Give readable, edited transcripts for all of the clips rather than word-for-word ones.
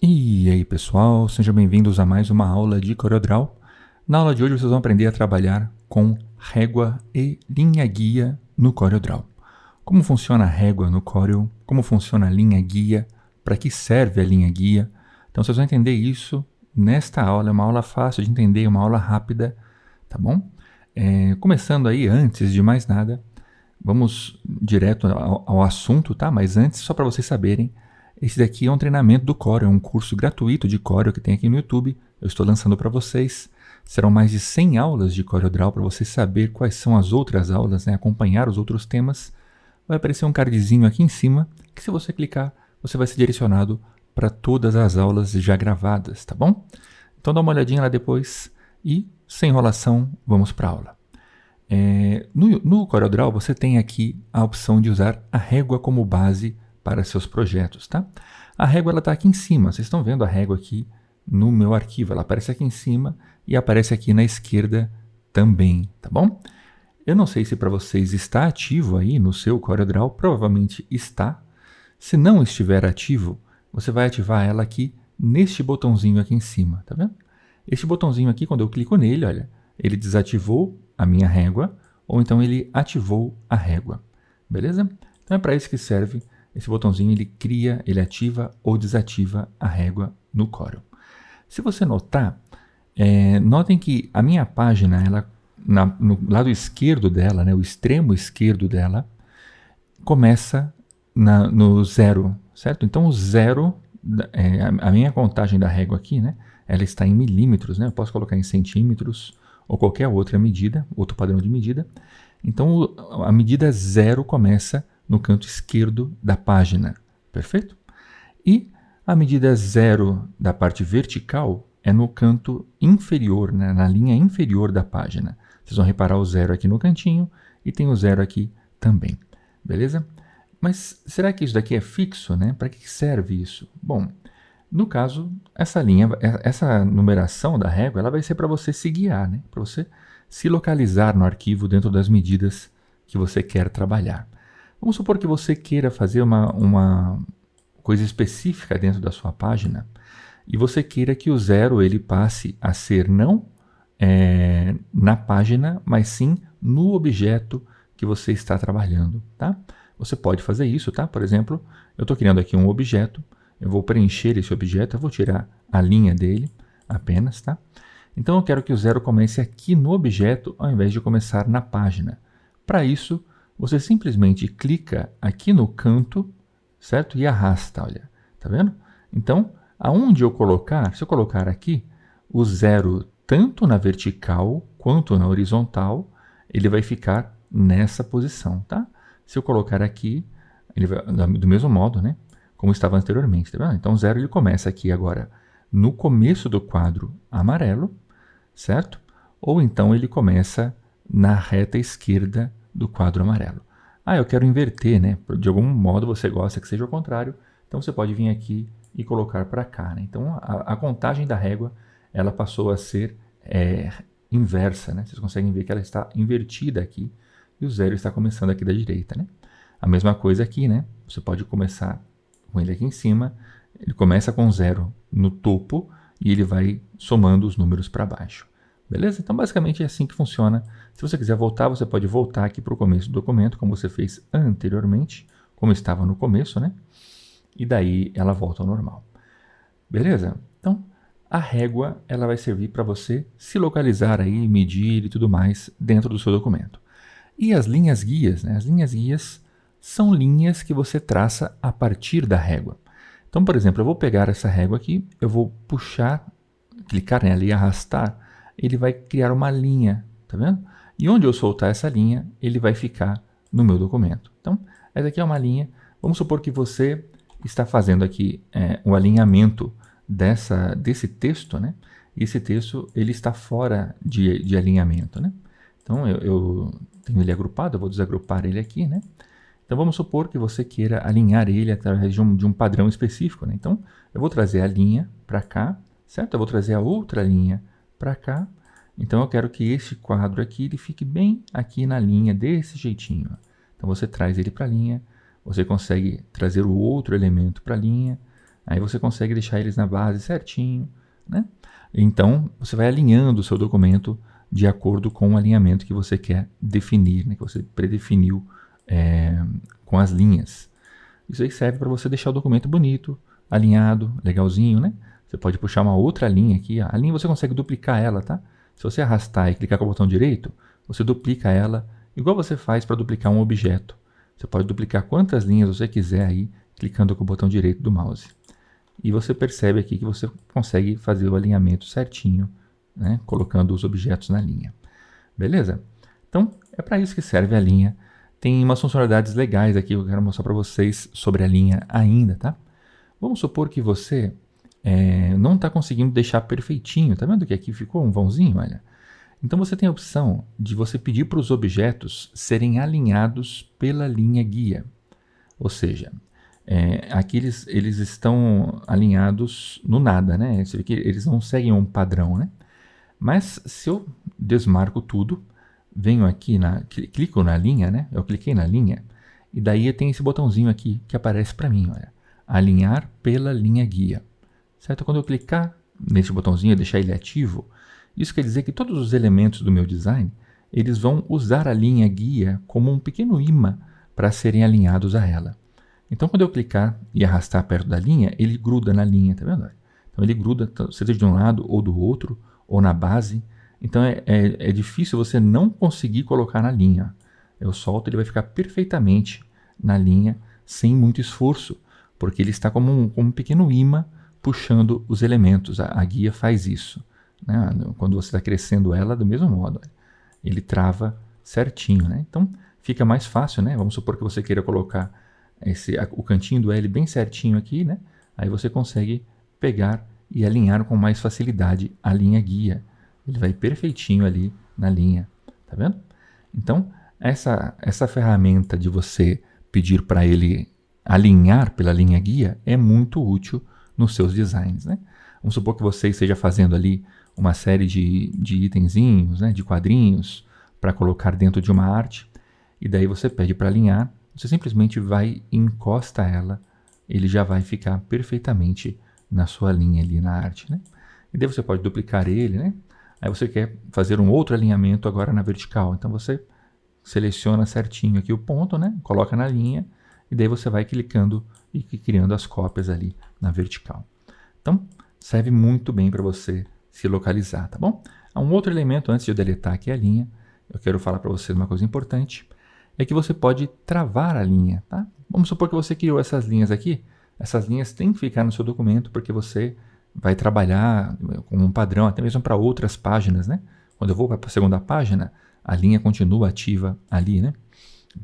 E aí pessoal, sejam bem-vindos a mais uma aula de CorelDRAW. Na aula de hoje vocês vão aprender a trabalhar com régua e linha guia no CorelDRAW. Como funciona a régua no Corel, como funciona a linha guia, para que serve a linha guia. Então vocês vão entender isso nesta aula, é uma aula fácil de entender, uma aula rápida, tá bom? Começando aí, antes de mais nada, vamos direto ao assunto, tá? Mas antes, só para vocês saberem, esse daqui é um treinamento do Corel, é um curso gratuito de Corel que tem aqui no YouTube. Eu estou lançando para vocês. Serão mais de 100 aulas de CorelDRAW para você saber quais são as outras aulas, né? Acompanhar os outros temas. Vai aparecer um cardzinho aqui em cima, que se você clicar, você vai ser direcionado para todas as aulas já gravadas, tá bom? Então dá uma olhadinha lá depois e, sem enrolação, vamos para a aula. No CorelDRAW você tem aqui a opção de usar a régua como base para seus projetos, tá? A régua está aqui em cima, vocês estão vendo a régua aqui no meu arquivo, ela aparece aqui em cima e aparece aqui na esquerda também, tá bom? Eu não sei se para vocês está ativo aí no seu CorelDRAW, provavelmente está. Se não estiver ativo, você vai ativar ela aqui neste botãozinho aqui em cima, tá vendo? Este botãozinho aqui, quando eu clico nele, olha, ele desativou a minha régua, ou então ele ativou a régua, beleza? Então é para isso que serve. Esse botãozinho ele cria, ele ativa ou desativa a régua no Corel. Se você notar, notem que a minha página, ela, no lado esquerdo dela, né, o extremo esquerdo dela, começa no zero, certo? Então o zero, a minha contagem da régua aqui, né, ela está em milímetros, né? Eu posso colocar em centímetros ou qualquer outra medida, outro padrão de medida. Então a medida zero começa no canto esquerdo da página, perfeito? E a medida zero da parte vertical é no canto inferior, né, na linha inferior da página. Vocês vão reparar o zero aqui no cantinho e tem o zero aqui também, beleza? Mas será que isso daqui é fixo, né? Para que serve isso? Bom, no caso, essa numeração da régua, ela vai ser para você se guiar, né? Para você se localizar no arquivo dentro das medidas que você quer trabalhar. Vamos supor que você queira fazer uma coisa específica dentro da sua página e você queira que o zero ele passe a ser não na página, mas sim no objeto que você está trabalhando, tá? Você pode fazer isso, tá? Por exemplo, eu estou criando aqui um objeto, eu vou preencher esse objeto, eu vou tirar a linha dele apenas, tá? Então eu quero que o zero comece aqui no objeto ao invés de começar na página. Para isso, você simplesmente clica aqui no canto, certo? E arrasta, olha, tá vendo? Então, aonde eu colocar, se eu colocar aqui, o zero tanto na vertical quanto na horizontal, ele vai ficar nessa posição, tá? Se eu colocar aqui, ele vai do mesmo modo, né? Como estava anteriormente, tá vendo? Então, o zero ele começa aqui agora no começo do quadro amarelo, certo? Ou então ele começa na reta esquerda do quadro amarelo. Eu quero inverter, né? De algum modo você gosta que seja o contrário, então você pode vir aqui e colocar para cá, né? Então a contagem da régua, ela passou a ser inversa, né? Vocês conseguem ver que ela está invertida aqui e o zero está começando aqui da direita, né? A mesma coisa aqui, né? Você pode começar com ele aqui em cima, ele começa com zero no topo e ele vai somando os números para baixo. Beleza? Então, basicamente é assim que funciona. Se você quiser voltar, você pode voltar aqui para o começo do documento, como você fez anteriormente, como estava no começo, né? E daí ela volta ao normal. Beleza? Então, a régua ela vai servir para você se localizar aí, medir e tudo mais dentro do seu documento. E as linhas guias, né? As linhas guias são linhas que você traça a partir da régua. Então, por exemplo, eu vou pegar essa régua aqui, eu vou puxar, clicar nela e arrastar, ele vai criar uma linha, tá vendo? E onde eu soltar essa linha, ele vai ficar no meu documento. Então, essa aqui é uma linha. Vamos supor que você está fazendo aqui o alinhamento desse texto, né? E esse texto ele está fora de alinhamento, né? Então, eu tenho ele agrupado, eu vou desagrupar ele aqui, né? Então, vamos supor que você queira alinhar ele através de um padrão específico, né? Então, eu vou trazer a linha para cá, certo? Eu vou trazer a outra linha para cá. Então eu quero que este quadro aqui ele fique bem aqui na linha desse jeitinho. Então você traz ele para a linha, você consegue trazer o outro elemento para a linha, Aí você consegue deixar eles na base certinho, né? Então, você vai alinhando o seu documento de acordo com o alinhamento que você quer definir, né? Que você predefiniu com as linhas. Isso aí serve para você deixar o documento bonito, alinhado, legalzinho, né? Você pode puxar uma outra linha aqui. A linha você consegue duplicar ela, tá? Se você arrastar e clicar com o botão direito, você duplica ela, igual você faz para duplicar um objeto. Você pode duplicar quantas linhas você quiser aí, clicando com o botão direito do mouse. E você percebe aqui que você consegue fazer o alinhamento certinho, né? Colocando os objetos na linha. Beleza? Então, é para isso que serve a linha. Tem umas funcionalidades legais aqui que eu quero mostrar para vocês sobre a linha ainda, tá? Vamos supor que você não está conseguindo deixar perfeitinho. Tá vendo que aqui ficou um vãozinho? Olha. Então você tem a opção de você pedir para os objetos serem alinhados pela linha guia. Ou seja, aqui eles estão alinhados no nada, né? Você vê que eles não seguem um padrão, né? Mas se eu desmarco tudo, venho aqui, clico na linha, né? Eu cliquei na linha e daí tem esse botãozinho aqui que aparece para mim, olha. Alinhar pela linha guia. Certo? Quando eu clicar nesse botãozinho e deixar ele ativo, isso quer dizer que todos os elementos do meu design, eles vão usar a linha guia como um pequeno imã para serem alinhados a ela. Então, quando eu clicar e arrastar perto da linha, ele gruda na linha, tá vendo? Então, ele gruda, seja de um lado ou do outro, ou na base. Então, é difícil você não conseguir colocar na linha. Eu solto, ele vai ficar perfeitamente na linha, sem muito esforço, porque ele está como um pequeno imã puxando os elementos. A guia faz isso, né? Quando você está crescendo ela, do mesmo modo, ele trava certinho, né? Então, fica mais fácil, né? Vamos supor que você queira colocar o cantinho do L bem certinho aqui, né? Aí você consegue pegar e alinhar com mais facilidade a linha guia. Ele vai perfeitinho ali na linha, tá vendo? Então, essa ferramenta de você pedir para ele alinhar pela linha guia é muito útil nos seus designs, né? Vamos supor que você esteja fazendo ali uma série de itenzinhos, né? De quadrinhos para colocar dentro de uma arte, e daí você pede para alinhar. Você simplesmente vai e encosta ela, ele já vai ficar perfeitamente na sua linha ali na arte, né? E daí você pode duplicar ele, né? Aí você quer fazer um outro alinhamento agora na vertical, então você seleciona certinho aqui o ponto, né? Coloca na linha, e daí você vai clicando e criando as cópias ali na vertical. Então, serve muito bem para você se localizar, tá bom? Há um outro elemento antes de eu deletar aqui a linha, eu quero falar para vocês uma coisa importante, é que você pode travar a linha, tá? Vamos supor que você criou essas linhas aqui. Essas linhas têm que ficar no seu documento porque você vai trabalhar com um padrão, até mesmo para outras páginas, né? Quando eu vou para a segunda página, a linha continua ativa ali, né?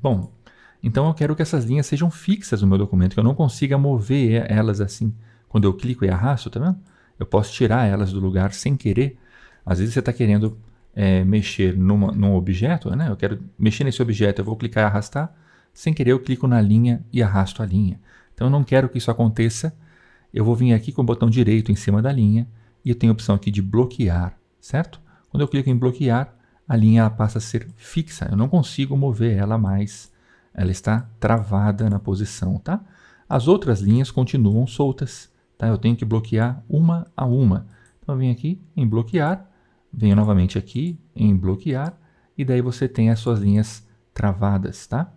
Bom, então eu quero que essas linhas sejam fixas no meu documento, que eu não consiga mover elas assim. Quando eu clico e arrasto, tá vendo? Eu posso tirar elas do lugar sem querer. Às vezes você está querendo mexer num objeto, né? Eu quero mexer nesse objeto, eu vou clicar e arrastar, sem querer eu clico na linha e arrasto a linha. Então eu não quero que isso aconteça, eu vou vir aqui com o botão direito em cima da linha e eu tenho a opção aqui de bloquear, certo? Quando eu clico em bloquear, a linha ela passa a ser fixa, eu não consigo mover ela mais, ela está travada na posição, tá? As outras linhas continuam soltas, tá? Eu tenho que bloquear uma a uma. Então eu venho aqui em bloquear, venho novamente aqui em bloquear e daí você tem as suas linhas travadas, tá?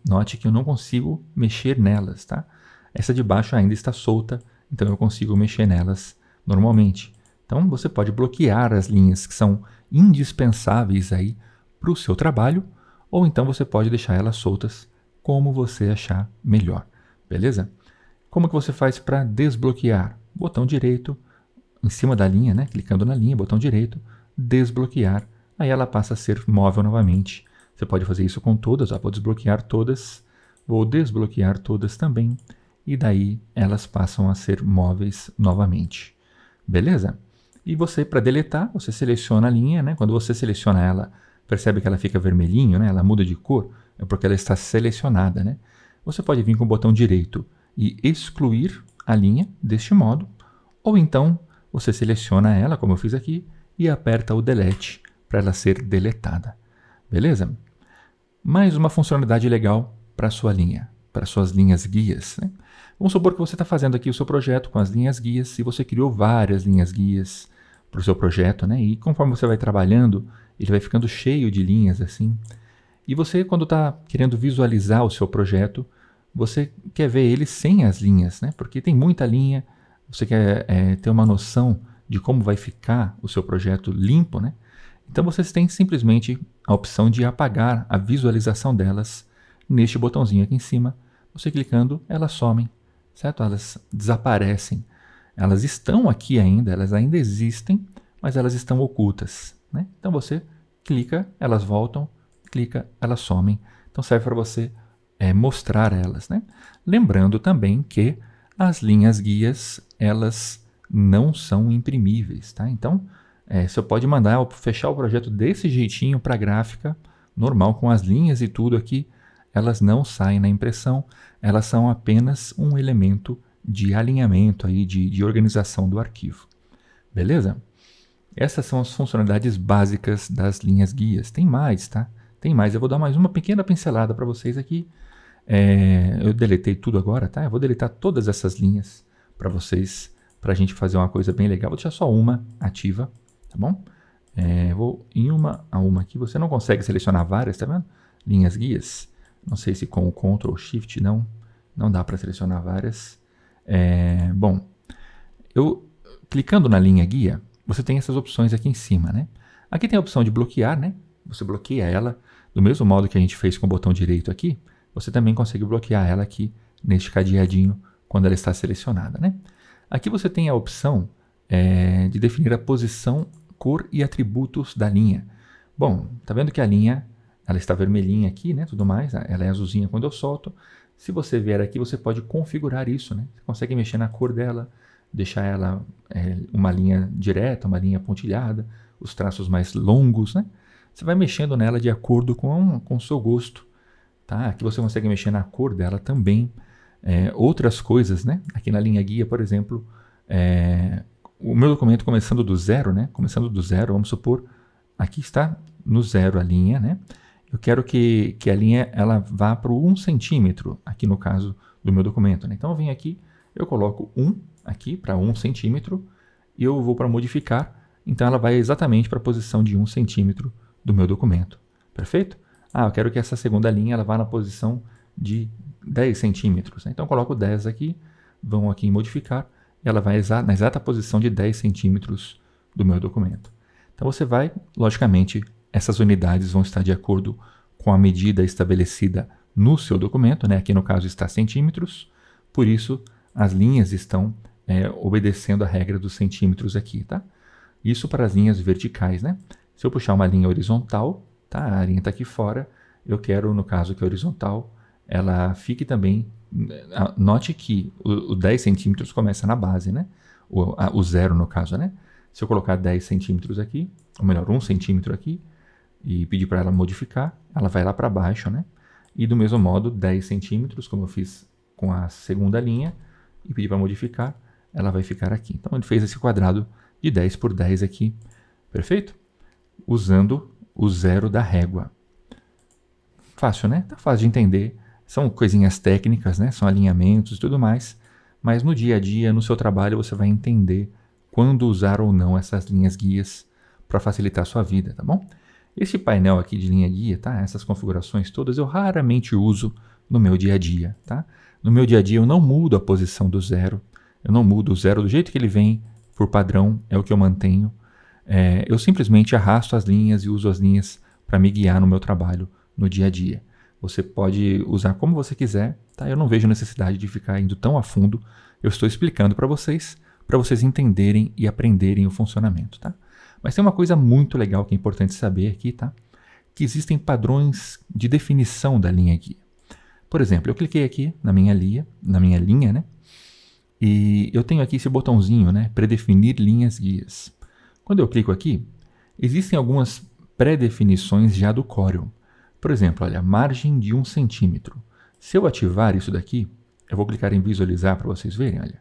Note que eu não consigo mexer nelas, tá? Essa de baixo ainda está solta, então eu consigo mexer nelas normalmente. Então você pode bloquear as linhas que são indispensáveis aí para o seu trabalho, ou então você pode deixar elas soltas como você achar melhor, beleza? Como que você faz para desbloquear? Botão direito, em cima da linha, né? Clicando na linha, botão direito, desbloquear, aí ela passa a ser móvel novamente. Você pode fazer isso com todas, vou desbloquear todas, vou desbloquear todas também, e daí elas passam a ser móveis novamente. Beleza? E você, para deletar, você seleciona a linha, né? Quando você seleciona ela, percebe que ela fica vermelhinho, né? Ela muda de cor, é porque ela está selecionada, né? Você pode vir com o botão direito e excluir a linha deste modo, ou então você seleciona ela, como eu fiz aqui, e aperta o delete para ela ser deletada. Beleza? Mais uma funcionalidade legal para a sua linha. para suas linhas guias, né? Vamos supor que você está fazendo aqui o seu projeto com as linhas guias e você criou várias linhas guias para o seu projeto, né? E conforme você vai trabalhando, ele vai ficando cheio de linhas assim. E você, quando está querendo visualizar o seu projeto, você quer ver ele sem as linhas, né? Porque tem muita linha, você quer ter uma noção de como vai ficar o seu projeto limpo, né? Então vocês têm simplesmente a opção de apagar a visualização delas neste botãozinho aqui em cima. Você clicando, elas somem, certo? Elas desaparecem. Elas estão aqui ainda, elas ainda existem, mas elas estão ocultas, né? Então você clica, elas voltam, clica, elas somem. Então serve para você mostrar elas, né? Lembrando também que as linhas guias, elas não são imprimíveis, tá? Então, você pode mandar fechar o projeto desse jeitinho para a gráfica, normal, com as linhas e tudo aqui. Elas não saem na impressão, elas são apenas um elemento de alinhamento, aí, de organização do arquivo. Beleza? Essas são as funcionalidades básicas das linhas guias. Tem mais, tá? Tem mais. Eu vou dar mais uma pequena pincelada para vocês aqui. Eu deletei tudo agora, tá? Eu vou deletar todas essas linhas para vocês, para a gente fazer uma coisa bem legal. Vou deixar só uma ativa, tá bom? Vou em uma a uma aqui. Você não consegue selecionar várias, tá vendo? Linhas guias. Não sei se com o Ctrl Shift não dá para selecionar várias. Bom, eu clicando na linha guia, você tem essas opções aqui em cima, né? Aqui tem a opção de bloquear, né? Você bloqueia ela do mesmo modo que a gente fez com o botão direito aqui. Você também consegue bloquear ela aqui neste cadeadinho quando ela está selecionada, né? Aqui você tem a opção de definir a posição, cor e atributos da linha. Bom, tá vendo que a linha ela está vermelhinha aqui, né? Tudo mais, ela é azulzinha quando eu solto. Se você vier aqui, você pode configurar isso, né? Você consegue mexer na cor dela, deixar ela uma linha direta, uma linha pontilhada, os traços mais longos, né? Você vai mexendo nela de acordo com o seu gosto. Tá? Aqui você consegue mexer na cor dela também. Outras coisas, né? Aqui na linha guia, por exemplo, o meu documento começando do zero, né? Começando do zero, vamos supor, aqui está no zero a linha, né? Eu quero que a linha ela vá para o 1 centímetro, aqui no caso do meu documento, né? Então eu venho aqui, eu coloco 1 aqui para 1 centímetro e eu vou para modificar, então ela vai exatamente para a posição de 1 centímetro do meu documento, perfeito? Eu quero que essa segunda linha ela vá na posição de 10 centímetros. Né? Então eu coloco 10 aqui, vão aqui em modificar, e ela vai na exata posição de 10 centímetros do meu documento. Então você vai, logicamente, essas unidades vão estar de acordo com a medida estabelecida no seu documento, né? Aqui no caso está centímetros, por isso as linhas estão obedecendo a regra dos centímetros aqui, tá? Isso para as linhas verticais, né? Se eu puxar uma linha horizontal, tá? A linha está aqui fora, eu quero, no caso que é horizontal, ela fique também, note que o 10 centímetros começa na base, né? O zero no caso, né? Se eu colocar 10 centímetros aqui, ou melhor, 1 centímetro aqui, e pedir para ela modificar, ela vai lá para baixo, né? E do mesmo modo, 10 centímetros, como eu fiz com a segunda linha, e pedir para modificar, ela vai ficar aqui. Então ele fez esse quadrado de 10 por 10 aqui, perfeito? Usando o zero da régua. Fácil, né? Tá fácil de entender. São coisinhas técnicas, né? São alinhamentos e tudo mais. Mas no dia a dia, no seu trabalho, você vai entender quando usar ou não essas linhas guias para facilitar a sua vida, tá bom? Esse painel aqui de linha guia, tá? Essas configurações todas eu raramente uso no meu dia a dia, tá? No meu dia a dia eu não mudo a posição do zero. Eu não mudo o zero do jeito que ele vem, por padrão, é o que eu mantenho. Eu simplesmente arrasto as linhas e uso as linhas para me guiar no meu trabalho no dia a dia. Você pode usar como você quiser, tá? Eu não vejo necessidade de ficar indo tão a fundo. Eu estou explicando para vocês entenderem e aprenderem o funcionamento, tá? Mas tem uma coisa muito legal que é importante saber aqui, tá? Que existem padrões de definição da linha guia. Por exemplo, eu cliquei aqui na minha linha, né? E eu tenho aqui esse botãozinho, né? Predefinir linhas guias. Quando eu clico aqui, existem algumas pré-definições já do Corel. Por exemplo, olha, margem de 1 centímetro. Se eu ativar isso daqui, eu vou clicar em visualizar para vocês verem, olha.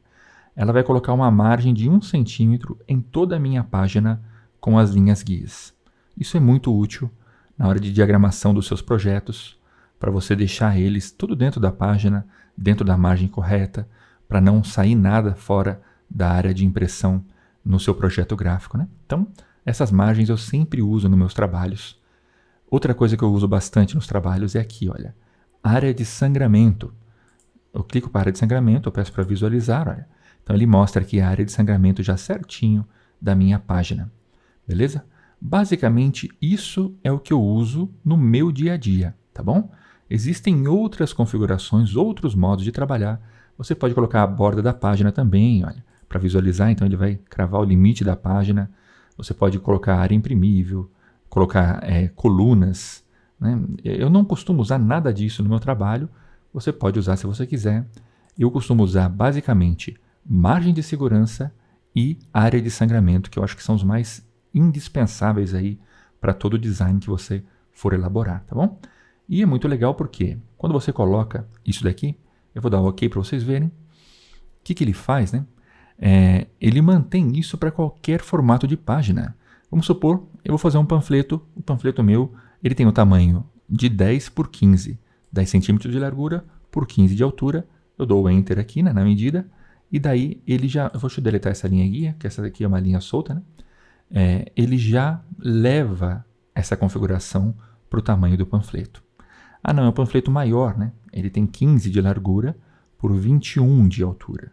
Ela vai colocar uma margem de 1 centímetro em toda a minha página com as linhas guias. Isso é muito útil na hora de diagramação dos seus projetos, para você deixar eles tudo dentro da página, dentro da margem correta, para não sair nada fora da área de impressão no seu projeto gráfico, né? Então, essas margens eu sempre uso nos meus trabalhos. Outra coisa que eu uso bastante nos trabalhos é aqui, olha, área de sangramento. Eu clico para a área de sangramento, eu peço para visualizar, olha. Então ele mostra aqui a área de sangramento já certinho da minha página, beleza? Basicamente isso é o que eu uso no meu dia a dia, tá bom? Existem outras configurações, outros modos de trabalhar. Você pode colocar a borda da página também, olha, para visualizar, então ele vai cravar o limite da página. Você pode colocar área imprimível, colocar colunas, né? Eu não costumo usar nada disso no meu trabalho, você pode usar se você quiser. Eu costumo usar basicamente margem de segurança e área de sangramento, que eu acho que são os mais indispensáveis aí para todo o design que você for elaborar, tá bom? E é muito legal porque quando você coloca isso daqui, eu vou dar um OK para vocês verem. O que ele faz, né? Ele mantém isso para qualquer formato de página. Vamos supor, eu vou fazer um panfleto, o panfleto meu, ele tem o tamanho de 10 por 15, 10 centímetros de largura por 15 de altura. Eu dou o Enter aqui, né, na medida, e daí ele já, eu vou deletar essa linha guia, que essa daqui é uma linha solta, né? Ele já leva essa configuração para o tamanho do panfleto. Ah não, é um panfleto maior, né? Ele tem 15 de largura por 21 de altura.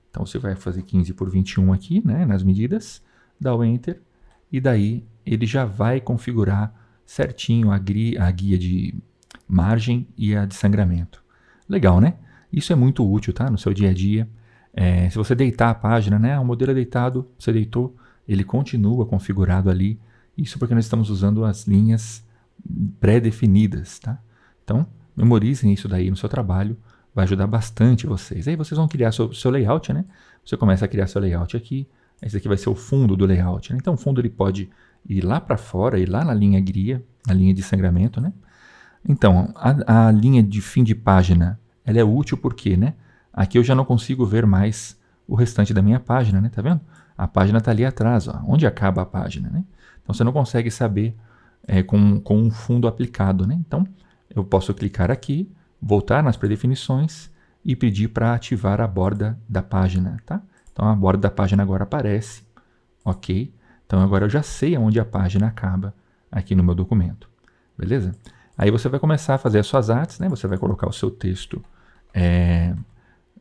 Então você vai fazer 15 por 21 aqui, né, nas medidas, dá o Enter, e daí ele já vai configurar certinho a guia de margem e a de sangramento. Legal, né? Isso é muito útil, tá? No seu dia a dia. Se você deitar a página, né, o modelo é deitado, você deitou, ele continua configurado ali. Isso porque nós estamos usando as linhas pré-definidas, tá? Então, memorizem isso daí no seu trabalho, vai ajudar bastante vocês. Aí vocês vão criar seu layout, né? Você começa a criar seu layout aqui. Esse aqui vai ser o fundo do layout, né? Então o fundo ele pode ir lá para fora, ir lá na linha guia, na linha de sangramento, né? Então a linha de fim de página, ela é útil porque, né? Aqui eu já não consigo ver mais o restante da minha página, né? Tá vendo? A página está ali atrás, ó, onde acaba a página, né? Então você não consegue saber com um fundo aplicado, né? Então eu posso clicar aqui, voltar nas predefinições e pedir para ativar a borda da página, tá? Então a borda da página agora aparece, ok? Então agora eu já sei onde a página acaba aqui no meu documento, beleza? Aí você vai começar a fazer as suas artes, né? Você vai colocar o seu texto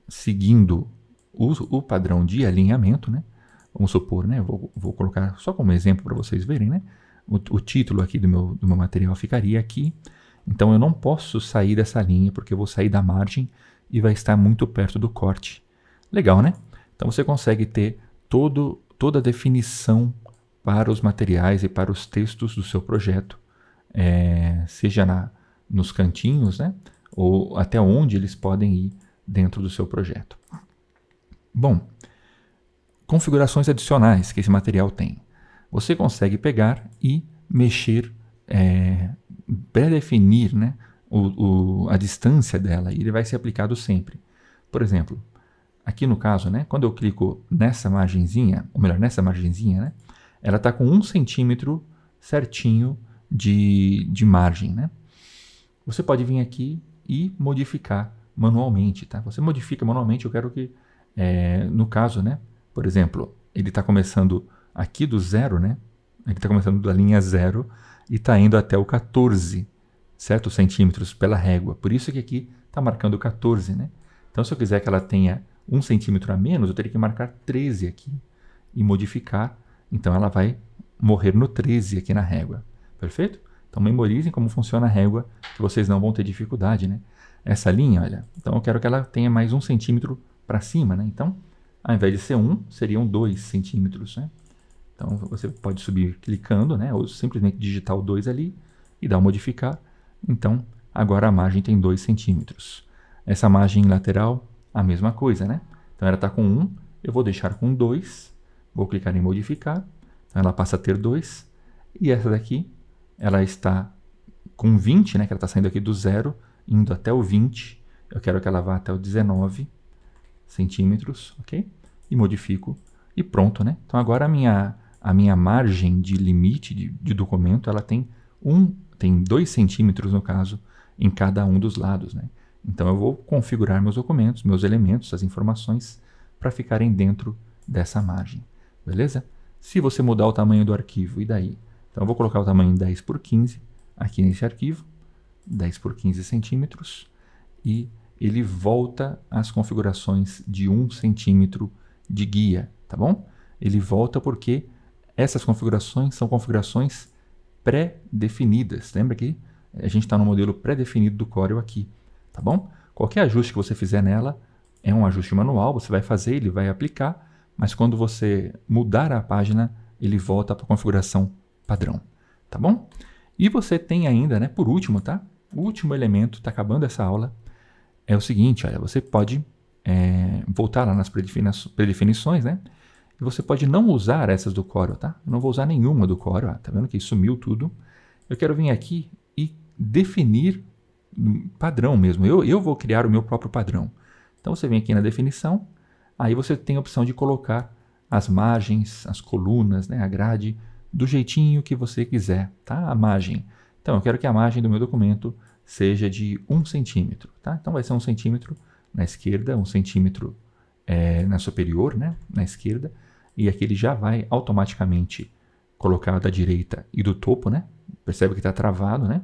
seguindo o padrão de alinhamento, né? Vamos supor, né? Vou colocar só como exemplo para vocês verem, né? O título aqui do meu material ficaria aqui. Então eu não posso sair dessa linha porque eu vou sair da margem e vai estar muito perto do corte. Legal, né? Então você consegue ter toda a definição para os materiais e para os textos do seu projeto, seja nos cantinhos, né? Ou até onde eles podem ir dentro do seu projeto. Bom, configurações adicionais que esse material tem. Você consegue pegar e mexer, pré-definir, né, a distância dela, e ele vai ser aplicado sempre. Por exemplo, aqui no caso, né, quando eu clico nessa margenzinha, ou melhor, nessa margenzinha, né, ela está com 1 centímetro certinho de margem, né? Você pode vir aqui e modificar manualmente, tá? Você modifica manualmente, eu quero que, no caso, né, por exemplo, ele está começando aqui do 0, né? Ele está começando da linha 0 e está indo até o 14, certo? Centímetros pela régua. Por isso que aqui está marcando 14, né? Então, se eu quiser que ela tenha 1 centímetro a menos, eu teria que marcar 13 aqui e modificar. Então, ela vai morrer no 13 aqui na régua. Perfeito? Então, memorizem como funciona a régua, que vocês não vão ter dificuldade, né? Essa linha, olha, então eu quero que ela tenha mais 1 centímetro para cima, né? Então, ao invés de ser 1, seriam 2 centímetros, né? Então, você pode subir clicando, né? Ou simplesmente digitar o 2 ali e dar o modificar. Então, agora a margem tem 2 centímetros. Essa margem lateral, a mesma coisa, né? Então, ela está com 1, eu vou deixar com 2, vou clicar em modificar, então ela passa a ter 2. E essa daqui, ela está com 20, né? Que ela está saindo aqui do 0, indo até o 20. Eu quero que ela vá até o 19 centímetros, ok? E modifico e pronto, né? Então agora a minha margem de limite de documento, ela tem 2 centímetros no caso, em cada um dos lados, né? Então eu vou configurar meus documentos, meus elementos, as informações, para ficarem dentro dessa margem, beleza? Se você mudar o tamanho do arquivo, e daí? Então eu vou colocar o tamanho 10 por 15 aqui nesse arquivo, 10 por 15 centímetros, e ele volta às configurações de 1 centímetro de guia, tá bom? Ele volta porque essas configurações são configurações pré-definidas. Lembra que a gente está no modelo pré-definido do Corel aqui, tá bom? Qualquer ajuste que você fizer nela é um ajuste manual, você vai fazer, ele vai aplicar, mas quando você mudar a página, ele volta para a configuração padrão, tá bom? E você tem ainda, né, por último, tá? O último elemento, está acabando essa aula, é o seguinte, olha, você pode voltar lá nas predefinições, né? E você pode não usar essas do Corel, tá? Eu não vou usar nenhuma do Corel, tá vendo que sumiu tudo? Eu quero vir aqui e definir padrão mesmo. Eu vou criar o meu próprio padrão. Então você vem aqui na definição, aí você tem a opção de colocar as margens, as colunas, né, a grade, do jeitinho que você quiser, tá? A margem. Então eu quero que a margem do meu documento seja de 1 centímetro, tá? Então vai ser 1 centímetro na esquerda, 1 centímetro na superior, né, na esquerda, e aqui ele já vai automaticamente colocar da direita e do topo, né? Percebe que está travado, né?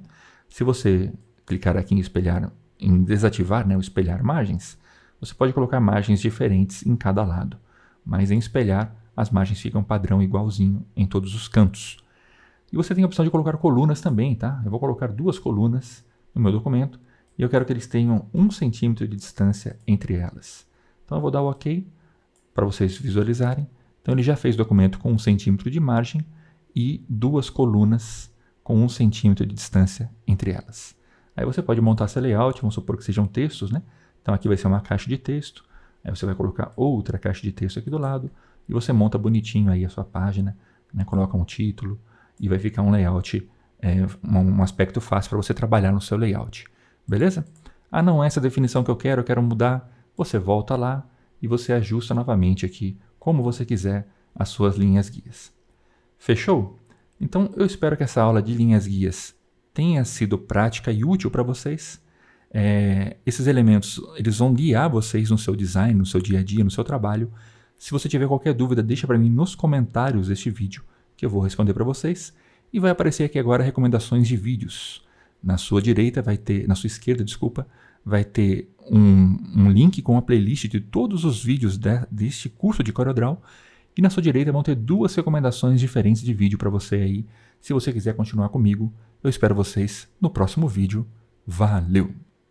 Se você clicar aqui em espelhar, em desativar, né, o espelhar margens, você pode colocar margens diferentes em cada lado, mas em espelhar as margens ficam padrão igualzinho em todos os cantos. E você tem a opção de colocar colunas também, tá? Eu vou colocar 2 colunas no meu documento e eu quero que eles tenham 1 centímetro de distância entre elas. Então eu vou dar o OK para vocês visualizarem. Então ele já fez o documento com 1 centímetro de margem e 2 colunas com 1 centímetro de distância entre elas. Aí você pode montar seu layout, vamos supor que sejam textos, né? Então aqui vai ser uma caixa de texto, aí você vai colocar outra caixa de texto aqui do lado e você monta bonitinho aí a sua página, né? Coloca um título e vai ficar um layout, um aspecto fácil para você trabalhar no seu layout, beleza? Ah, não, essa definição que eu quero mudar, você volta lá e você ajusta novamente aqui, como você quiser, as suas linhas guias. Fechou? Então eu espero que essa aula de linhas guias tenha sido prática e útil para vocês. Esses elementos eles vão guiar vocês no seu design, no seu dia a dia, no seu trabalho. Se você tiver qualquer dúvida, deixa para mim nos comentários deste vídeo, que eu vou responder para vocês. E vai aparecer aqui agora recomendações de vídeos. Na sua direita vai ter, na sua esquerda, desculpa, vai ter um link com a playlist de todos os vídeos deste curso de CorelDRAW. E na sua direita vão ter 2 recomendações diferentes de vídeo para você aí. Se você quiser continuar comigo, eu espero vocês no próximo vídeo. Valeu!